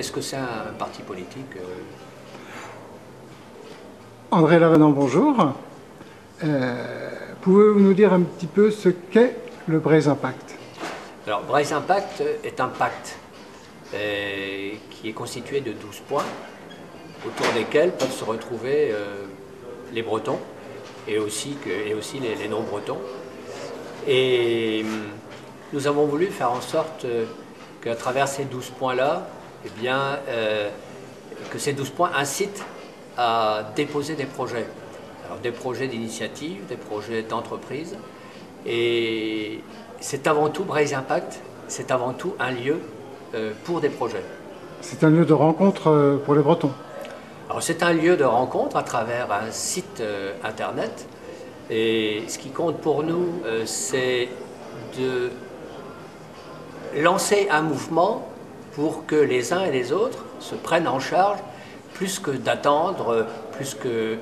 Est-ce que c'est un parti politique? André Lavenant, bonjour. Pouvez-vous nous dire un petit peu ce qu'est le Braise Impact? Alors, Braise Impact est un pacte qui est constitué de 12 points autour desquels peuvent se retrouver les Bretons et aussi les non-Bretons. Et nous avons voulu faire en sorte qu'à travers ces 12 points-là, eh bien, que ces 12 points incitent à déposer des projets. Alors, des projets d'initiative, des projets d'entreprise. Et c'est avant tout, Braise Impact, c'est avant tout un lieu pour des projets. C'est un lieu de rencontre pour les Bretons. Alors, c'est un lieu de rencontre à travers un site internet. Et ce qui compte pour nous, c'est de lancer un mouvement pour que les uns et les autres se prennent en charge, plus que d'attendre, plus que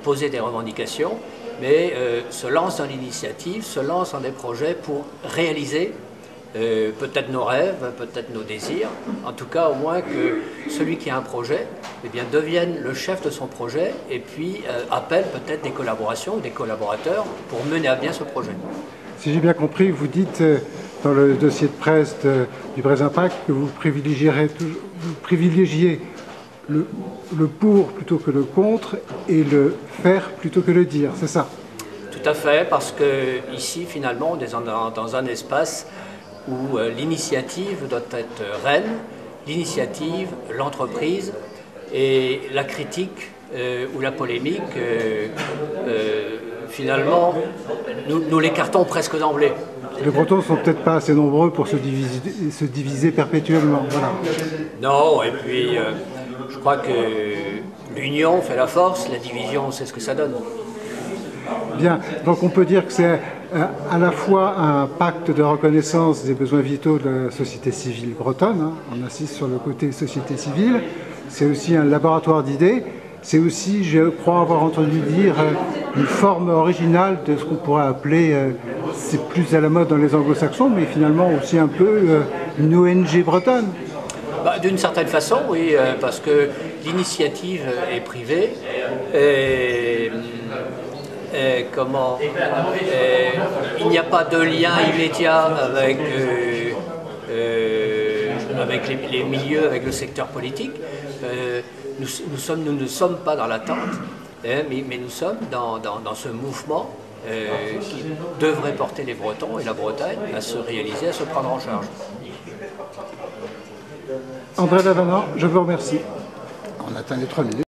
poser des revendications, mais se lancent dans l'initiative, se lancent dans des projets pour réaliser peut-être nos rêves, peut-être nos désirs, en tout cas au moins que celui qui a un projet eh bien, devienne le chef de son projet et puis appelle peut-être des collaborations ou des collaborateurs pour mener à bien ce projet. Si j'ai bien compris, vous dites dans le dossier de presse du Braise Impact que vous privilégiez le pour plutôt que le contre et le faire plutôt que le dire, c'est ça? Tout à fait, parce que ici finalement on est dans un espace où l'initiative doit être reine, l'initiative, l'entreprise et la critique ou la polémique, finalement, nous l'écartons presque d'emblée. Les Bretons ne sont peut-être pas assez nombreux pour se diviser perpétuellement. Voilà. Non, et puis je crois que l'union fait la force, la division c'est ce que ça donne. Bien, donc on peut dire que c'est à la fois un pacte de reconnaissance des besoins vitaux de la société civile bretonne, hein, on insiste sur le côté société civile, c'est aussi un laboratoire d'idées, c'est aussi, je crois avoir entendu dire, une forme originale de ce qu'on pourrait appeler, c'est plus à la mode dans les anglo-saxons, mais finalement aussi un peu une ONG bretonne. Bah, d'une certaine façon, oui, parce que l'initiative est privée. Il n'y a pas de lien immédiat avec les milieux, avec le secteur politique. Nous ne sommes pas dans l'attente, mais nous sommes dans ce mouvement qui devrait porter les Bretons et la Bretagne à se réaliser, à se prendre en charge. André Lavenant, je vous remercie. On atteint les 3 minutes.